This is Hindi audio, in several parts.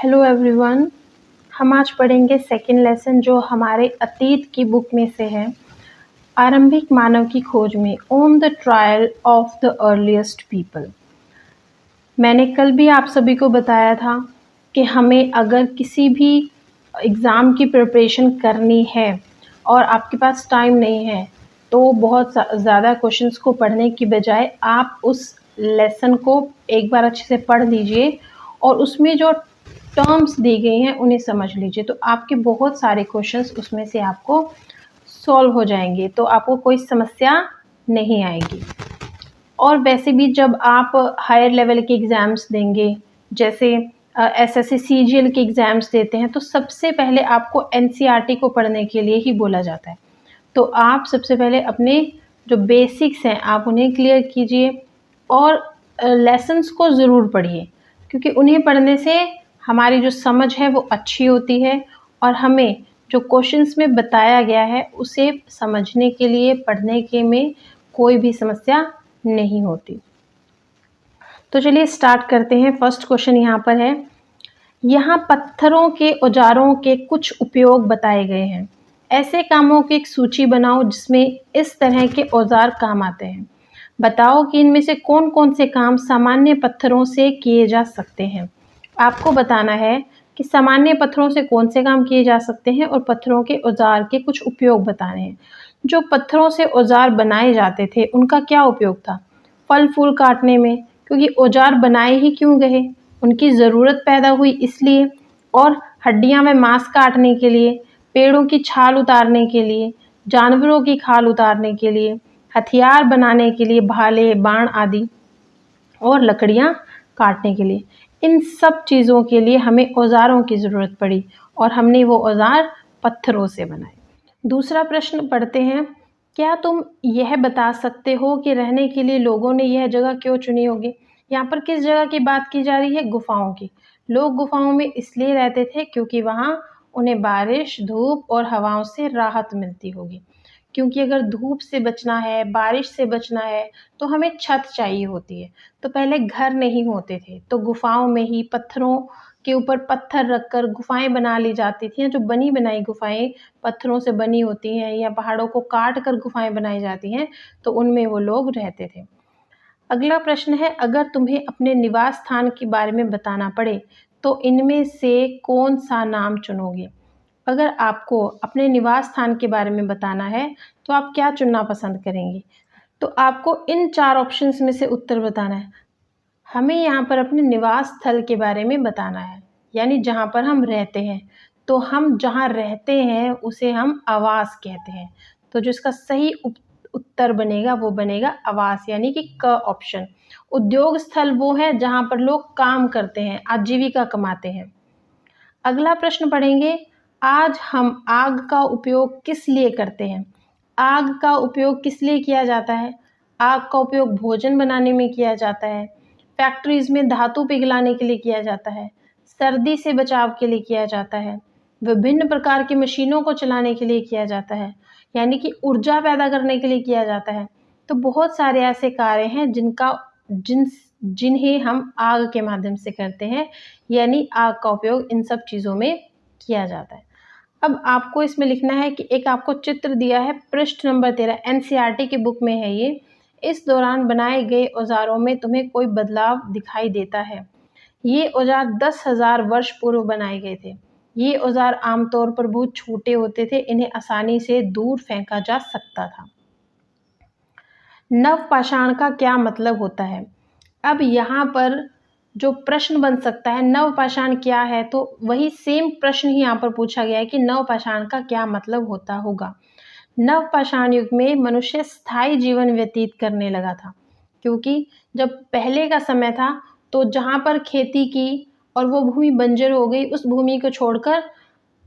Hello everyone. हम आज पढ़ेंगे सेकंड लेसन जो हमारे अतीत की बुक में से है, आरंभिक मानव की खोज में, on the trial of the earliest people. मैंने कल भी आप सभी को बताया था कि हमें अगर किसी भी एग्ज़ाम की प्रिपरेशन करनी है और आपके पास टाइम नहीं है तो बहुत ज़्यादा क्वेश्चंस को पढ़ने की बजाय आप उस लेसन को एक बार अच्छे से पढ़ लीजिए और उसमें जो टर्म्स दी गई हैं उन्हें समझ लीजिए, तो आपके बहुत सारे क्वेश्चंस उसमें से आपको सॉल्व हो जाएंगे, तो आपको कोई समस्या नहीं आएगी। और वैसे भी जब आप हायर लेवल के एग्ज़ाम्स देंगे, जैसे एसएससी सीजीएल के एग्ज़ाम्स देते हैं, तो सबसे पहले आपको एनसीईआरटी को पढ़ने के लिए ही बोला जाता है। तो आप सबसे पहले अपने जो बेसिक्स हैं आप उन्हें क्लियर कीजिए और लेसन्स को ज़रूर पढ़िए, क्योंकि उन्हें पढ़ने से हमारी जो समझ है वो अच्छी होती है और हमें जो क्वेश्चंस में बताया गया है उसे समझने के लिए पढ़ने के में कोई भी समस्या नहीं होती। तो चलिए स्टार्ट करते हैं। फर्स्ट क्वेश्चन यहाँ पर है, यहाँ पत्थरों के औजारों के कुछ उपयोग बताए गए हैं। ऐसे कामों की एक सूची बनाओ जिसमें इस तरह के औजार काम आते हैं। बताओ कि इनमें से कौन कौन से काम सामान्य पत्थरों से किए जा सकते हैं। आपको बताना है कि सामान्य पत्थरों से कौन से काम किए जा सकते हैं और पत्थरों के औजार के कुछ उपयोग बताने हैं। जो पत्थरों से औजार बनाए जाते थे उनका क्या उपयोग था? फल फूल काटने में, क्योंकि औजार बनाए ही क्यों गए, उनकी ज़रूरत पैदा हुई इसलिए। और हड्डियां में मांस काटने के लिए, पेड़ों की छाल उतारने के लिए, जानवरों की खाल उतारने के लिए, हथियार बनाने के लिए, भाले बाण आदि, और लकड़ियां काटने के लिए। इन सब चीज़ों के लिए हमें औजारों की ज़रूरत पड़ी और हमने वो औजार पत्थरों से बनाए। दूसरा प्रश्न पढ़ते हैं, क्या तुम यह बता सकते हो कि रहने के लिए लोगों ने यह जगह क्यों चुनी होगी? यहाँ पर किस जगह की बात की जा रही है? गुफाओं की। लोग गुफाओं में इसलिए रहते थे क्योंकि वहाँ उन्हें बारिश, धूप और हवाओं से राहत मिलती होगी। क्योंकि अगर धूप से बचना है, बारिश से बचना है, तो हमें छत चाहिए होती है। तो पहले घर नहीं होते थे, तो गुफाओं में ही पत्थरों के ऊपर पत्थर रखकर गुफाएं बना ली जाती थी। जो बनी बनाई गुफाएं पत्थरों से बनी होती हैं या पहाड़ों को काट कर गुफाएं बनाई जाती हैं, तो उनमें वो लोग रहते थे। अगला प्रश्न है, अगर तुम्हें अपने निवास स्थान के बारे में बताना पड़े तो इनमें से कौन सा नाम चुनोगे? अगर आपको अपने निवास स्थान के बारे में बताना है तो आप क्या चुनना पसंद करेंगे? तो आपको इन 4 ऑप्शंस में से उत्तर बताना है। हमें यहाँ पर अपने निवास स्थल के बारे में बताना है, यानी जहाँ पर हम रहते हैं। तो हम जहाँ रहते हैं उसे हम आवास कहते हैं। तो जो इसका सही उत्तर बनेगा वो बनेगा आवास, यानी कि क ऑप्शन। उद्योग स्थल वो है जहाँ पर लोग काम करते हैं, आजीविका कमाते हैं। अगला प्रश्न पढ़ेंगे, आज हम आग का उपयोग किस लिए करते हैं? आग का उपयोग किस लिए किया जाता है? आग का उपयोग भोजन बनाने में किया जाता है, फैक्ट्रीज में धातु पिघलाने के लिए किया जाता है, सर्दी से बचाव के लिए किया जाता है, विभिन्न प्रकार की मशीनों को चलाने के लिए किया जाता है, यानी कि ऊर्जा पैदा करने के लिए किया जाता है। तो बहुत सारे ऐसे कार्य हैं जिन्हें हम आग के माध्यम से करते हैं, यानी आग का उपयोग इन सब चीज़ों में किया जाता है। अब आपको इसमें लिखना है कि एक आपको चित्र दिया है, पृष्ठ नंबर 13, एनसीईआरटी की बुक में है ये। इस दौरान बनाए गए औजारों में तुम्हें कोई बदलाव दिखाई देता है? ये औजार 10,000 वर्ष पूर्व बनाए गए थे। ये औजार आमतौर पर बहुत छोटे होते थे, इन्हें आसानी से दूर फेंका जा सकता था। नवपाषाण का क्या मतलब होता है? अब यहाँ पर जो प्रश्न बन सकता है, नवपाषाण क्या है, तो वही सेम प्रश्न ही यहाँ पर पूछा गया है कि नवपाषाण का क्या मतलब होता होगा। नवपाषाण युग में मनुष्य स्थायी जीवन व्यतीत करने लगा था, क्योंकि जब पहले का समय था तो जहाँ पर खेती की और वो भूमि बंजर हो गई, उस भूमि को छोड़कर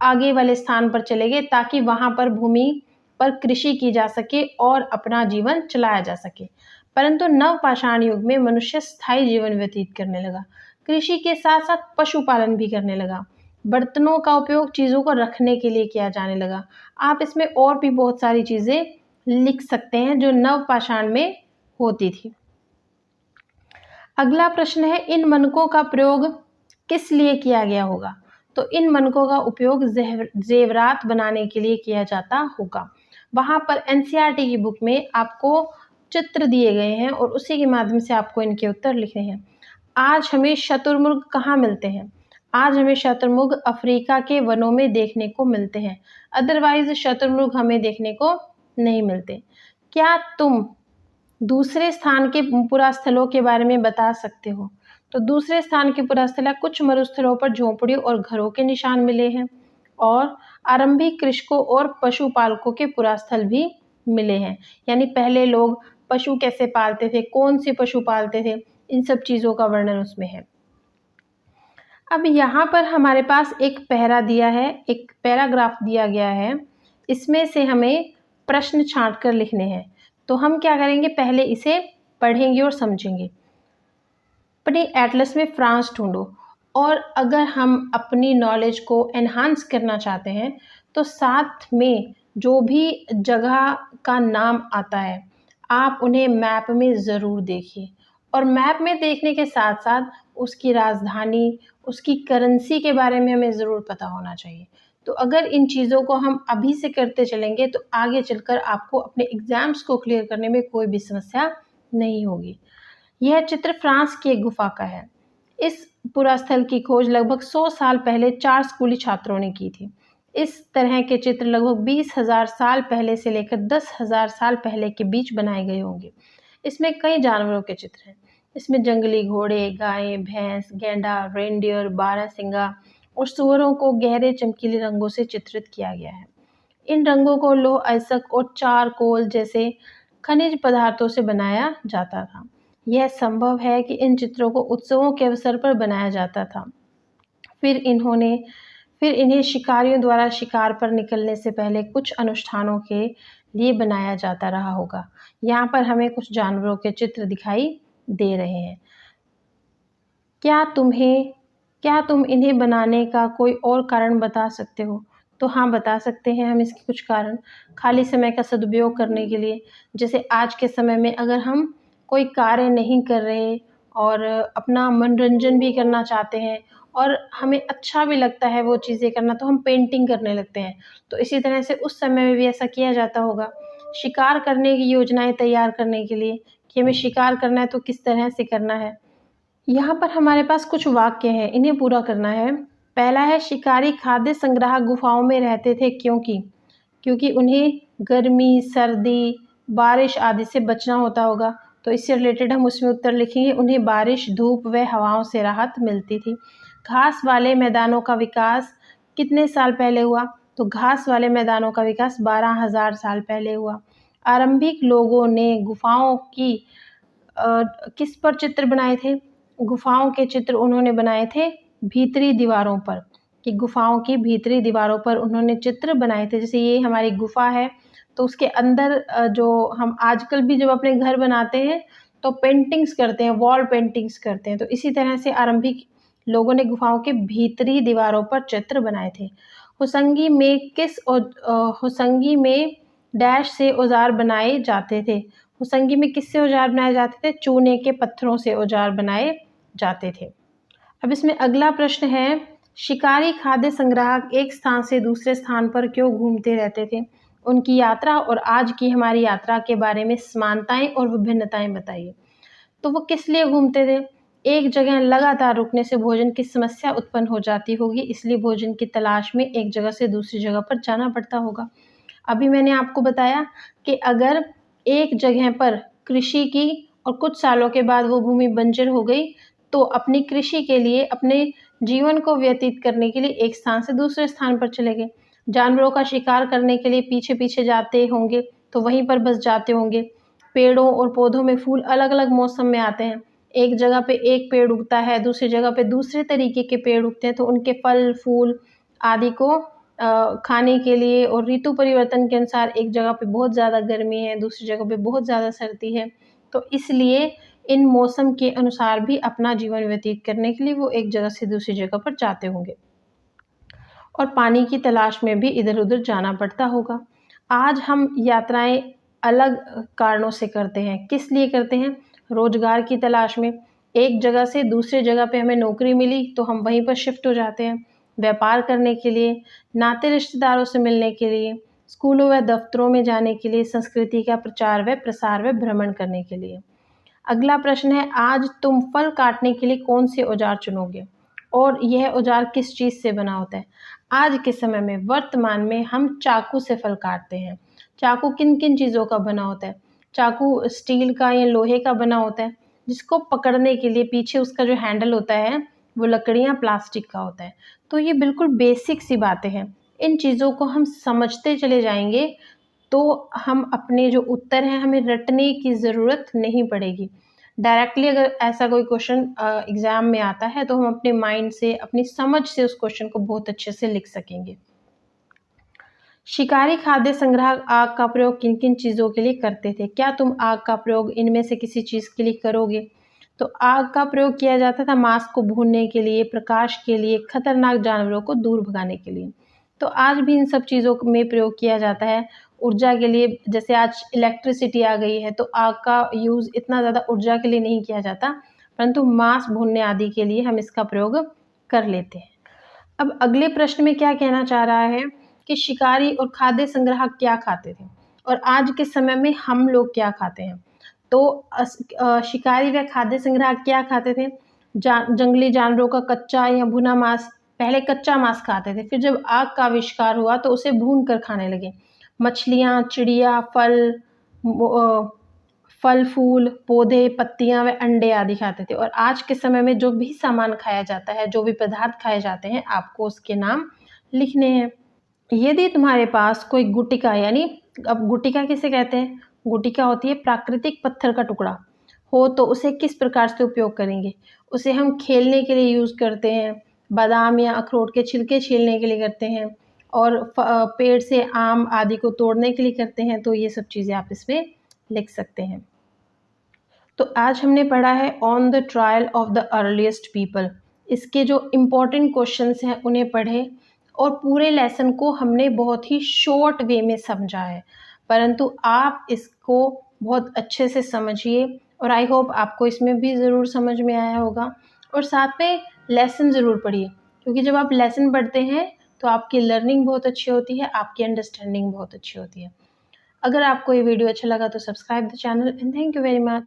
आगे वाले स्थान पर चले गए ताकि वहाँ पर भूमि पर कृषि की जा सके और अपना जीवन चलाया जा सके। परंतु नवपाषाण युग में मनुष्य स्थायी जीवन व्यतीत करने लगा, कृषि के साथ साथ पशुपालन भी करने लगा, बर्तनों का उपयोग चीज़ों को रखने के लिए किया जाने लगा। आप इसमें और भी बहुत सारी चीज़ें लिख सकते हैं जो नवपाषाण में होती थी। अगला प्रश्न है, इन मनकों का प्रयोग किस लिए किया गया होगा? तो इन मनकों का उपयोग ज़ेवरात बनाने के लिए किया जाता होगा। वहाँ पर एनसीईआरटी की बुक में आपको चित्र दिए गए हैं और उसी के माध्यम से आपको इनके उत्तर लिखने हैं। आज हमें शतुरमुर्ग कहाँ मिलते हैं? आज हमें शतुरमुर्ग अफ्रीका के वनों में देखने को मिलते हैं। अदरवाइज़ शतुरमुर्ग हमें देखने को नहीं मिलते। क्या तुम दूसरे स्थान के पुरास्थलों के बारे में बता सकते हो? तो दूसरे स्थान के पुरास्थल कुछ मरुस्थलों पर झोंपड़ियों और घरों के निशान मिले हैं और आरंभिक कृषकों और पशुपालकों के पुरास्थल भी मिले हैं। यानी पहले लोग पशु कैसे पालते थे, कौन से पशु पालते थे, इन सब चीज़ों का वर्णन उसमें है। अब यहाँ पर हमारे पास एक पैरा दिया है, एक पैराग्राफ दिया गया है। इसमें से हमें प्रश्न छांट कर लिखने हैं। तो हम क्या करेंगे, पहले इसे पढ़ेंगे और समझेंगे। अपने एटलस में फ्रांस ढूंढो। और अगर हम अपनी नॉलेज को एनहांस करना चाहते हैं तो साथ में जो भी जगह का नाम आता है आप उन्हें मैप में ज़रूर देखिए और मैप में देखने के साथ साथ उसकी राजधानी, उसकी करेंसी के बारे में हमें ज़रूर पता होना चाहिए। तो अगर इन चीज़ों को हम अभी से करते चलेंगे तो आगे चलकर आपको अपने एग्ज़ाम्स को क्लियर करने में कोई भी समस्या नहीं होगी। यह चित्र फ्रांस की एक गुफा का है। इस पुरास्थल की खोज लगभग 100 साल पहले 4 स्कूली छात्रों ने की थी। इस तरह के चित्र लगभग 20,000 साल पहले से लेकर 10,000 साल पहले के बीच बनाए गए होंगे। इसमें कई जानवरों के चित्र हैं। इसमें जंगली घोड़े, गायें, भैंस, गैंडा, रेनडियर, बारहसिंगा और सूअरों को गहरे चमकीले रंगों से चित्रित किया गया है। इन रंगों को लौह अयस्क और चारकोल जैसे खनिज पदार्थों से बनाया जाता था। यह संभव है कि इन चित्रों को उत्सवों के अवसर पर बनाया जाता था। फिर इन्हें शिकारियों द्वारा शिकार पर निकलने से पहले कुछ अनुष्ठानों के लिए बनाया जाता रहा होगा। यहाँ पर हमें कुछ जानवरों के चित्र दिखाई दे रहे हैं। क्या तुम इन्हें बनाने का कोई और कारण बता सकते हो? तो हाँ, बता सकते हैं हम इसके कुछ कारण। खाली समय का सदुपयोग करने के लिए, जैसे आज के समय में अगर हम कोई कार्य नहीं कर रहे और अपना मनोरंजन भी करना चाहते हैं और हमें अच्छा भी लगता है वो चीज़ें करना, तो हम पेंटिंग करने लगते हैं। तो इसी तरह से उस समय में भी ऐसा किया जाता होगा। शिकार करने की योजनाएं तैयार करने के लिए कि हमें शिकार करना है तो किस तरह से करना है। यहाँ पर हमारे पास कुछ वाक्य हैं, इन्हें पूरा करना है। पहला है, शिकारी खाद्य संग्राहक गुफाओं में रहते थे क्योंकि उन्हें गर्मी, सर्दी, बारिश आदि से बचना होता होगा। तो इससे रिलेटेड हम उसमें उत्तर लिखेंगे, उन्हें बारिश, धूप व हवाओं से राहत मिलती थी। घास वाले मैदानों का विकास कितने साल पहले हुआ? तो घास वाले मैदानों का विकास 12,000 साल पहले हुआ। आरंभिक लोगों ने गुफाओं की किस पर चित्र बनाए थे? गुफाओं के चित्र उन्होंने बनाए थे भीतरी दीवारों पर, कि गुफाओं की भीतरी दीवारों पर उन्होंने चित्र बनाए थे। जैसे ये हमारी गुफा है तो उसके अंदर जो हम आजकल भी जब अपने घर बनाते हैं तो पेंटिंग्स करते हैं, वॉल पेंटिंग्स करते हैं। तो इसी तरह से आरंभिक लोगों ने गुफाओं के भीतरी दीवारों पर चित्र बनाए थे। हुसंगी में डैश से औजार बनाए जाते थे। हुसंगी में किससे औजार बनाए जाते थे? चूने के पत्थरों से औजार बनाए जाते थे। अब इसमें अगला प्रश्न है, शिकारी खाद्य संग्राहक एक स्थान से दूसरे स्थान पर क्यों घूमते रहते थे? उनकी यात्रा और आज की हमारी यात्रा के बारे में समानताएं और विभिन्नताएं बताइए। तो वो किस लिए घूमते थे? एक जगह लगातार रुकने से भोजन की समस्या उत्पन्न हो जाती होगी, इसलिए भोजन की तलाश में एक जगह से दूसरी जगह पर जाना पड़ता होगा। अभी मैंने आपको बताया कि अगर एक जगह पर कृषि की और कुछ सालों के बाद वो भूमि बंजर हो गई तो अपनी कृषि के लिए, अपने जीवन को व्यतीत करने के लिए एक स्थान से दूसरे स्थान पर चले गए। जानवरों का शिकार करने के लिए पीछे पीछे जाते होंगे तो वहीं पर बस जाते होंगे। पेड़ों और पौधों में फूल अलग अलग मौसम में आते हैं। एक जगह पे एक पेड़ उगता है, दूसरी जगह पे दूसरे तरीके के पेड़ उगते हैं, तो उनके फल फूल आदि को खाने के लिए और ऋतु परिवर्तन के अनुसार एक जगह पे बहुत ज़्यादा गर्मी है, दूसरी जगह पे बहुत ज़्यादा सर्दी है, तो इसलिए इन मौसम के अनुसार भी अपना जीवन व्यतीत करने के लिए वो एक जगह से दूसरी जगह पर जाते होंगे और पानी की तलाश में भी इधर उधर जाना पड़ता होगा। आज हम यात्राएं अलग कारणों से करते हैं। किस लिए करते हैं? रोजगार की तलाश में। एक जगह से दूसरे जगह पे हमें नौकरी मिली तो हम वहीं पर शिफ्ट हो जाते हैं, व्यापार करने के लिए, नाते रिश्तेदारों से मिलने के लिए, स्कूलों व दफ्तरों में जाने के लिए, संस्कृति का प्रचार व प्रसार व भ्रमण करने के लिए। अगला प्रश्न है, आज तुम फल काटने के लिए कौन से औजार चुनोगे और यह औजार किस चीज़ से बना होता है? आज के समय में वर्तमान में हम चाकू से फल काटते हैं। चाकू किन किन चीज़ों का बना होता है? चाकू स्टील का या लोहे का बना होता है, जिसको पकड़ने के लिए पीछे उसका जो हैंडल होता है वो लकड़ियाँ प्लास्टिक का होता है। तो ये बिल्कुल बेसिक सी बातें हैं। इन चीज़ों को हम समझते चले जाएंगे तो हम अपने जो उत्तर हैं हमें रटने की ज़रूरत नहीं पड़ेगी। डायरेक्टली अगर ऐसा कोई क्वेश्चन एग्ज़ाम में आता है तो हम अपने माइंड से, अपनी समझ से उस क्वेश्चन को बहुत अच्छे से लिख सकेंगे। शिकारी खाद्य संग्राहक आग का प्रयोग किन किन चीज़ों के लिए करते थे? क्या तुम आग का प्रयोग इनमें से किसी चीज़ के लिए करोगे? तो आग का प्रयोग किया जाता था मांस को भूनने के लिए, प्रकाश के लिए, खतरनाक जानवरों को दूर भगाने के लिए। तो आज भी इन सब चीज़ों में प्रयोग किया जाता है। ऊर्जा के लिए, जैसे आज इलेक्ट्रिसिटी आ गई है तो आग का यूज़ इतना ज़्यादा ऊर्जा के लिए नहीं किया जाता, परंतु मांस भूनने आदि के लिए हम इसका प्रयोग कर लेते हैं। अब अगले प्रश्न में क्या कहना चाह रहा है कि शिकारी और खाद्य संग्राहक क्या खाते थे और आज के समय में हम लोग क्या खाते हैं? तो शिकारी व खाद्य संग्राहक क्या खाते थे? जंगली जानवरों का कच्चा या भुना मांस। पहले कच्चा मांस खाते थे, फिर जब आग का आविष्कार हुआ तो उसे भून कर खाने लगे। मछलियाँ, चिड़िया, फल, फूल, पौधे, पत्तियाँ व अंडे आदि खाते थे। और आज के समय में जो भी सामान खाया जाता है, जो भी पदार्थ खाए जाते हैं, आपको उसके नाम लिखने हैं। यदि तुम्हारे पास कोई गुटिका, यानी अब गुटिका किसे कहते हैं? गुटिका होती है प्राकृतिक पत्थर का टुकड़ा हो, तो उसे किस प्रकार से उपयोग करेंगे? उसे हम खेलने के लिए यूज़ करते हैं, बादाम या अखरोट के छिलके छीलने के लिए करते हैं और पेड़ से आम आदि को तोड़ने के लिए करते हैं। तो ये सब चीज़ें आप इसमें लिख सकते हैं। तो आज हमने पढ़ा है on the trial of the earliest people. इसके जो इम्पोर्टेंट क्वेश्चंस हैं उन्हें पढ़े और पूरे लेसन को हमने बहुत ही शॉर्ट वे में समझा है, परंतु आप इसको बहुत अच्छे से समझिए और आई होप आपको इसमें भी ज़रूर समझ में आया होगा। और साथ में लेसन ज़रूर पढ़िए, क्योंकि जब आप लेसन पढ़ते हैं तो आपकी लर्निंग बहुत अच्छी होती है, आपकी अंडरस्टैंडिंग बहुत अच्छी होती है। अगर आपको ये वीडियो अच्छा लगा तो subscribe the channel and thank you very much.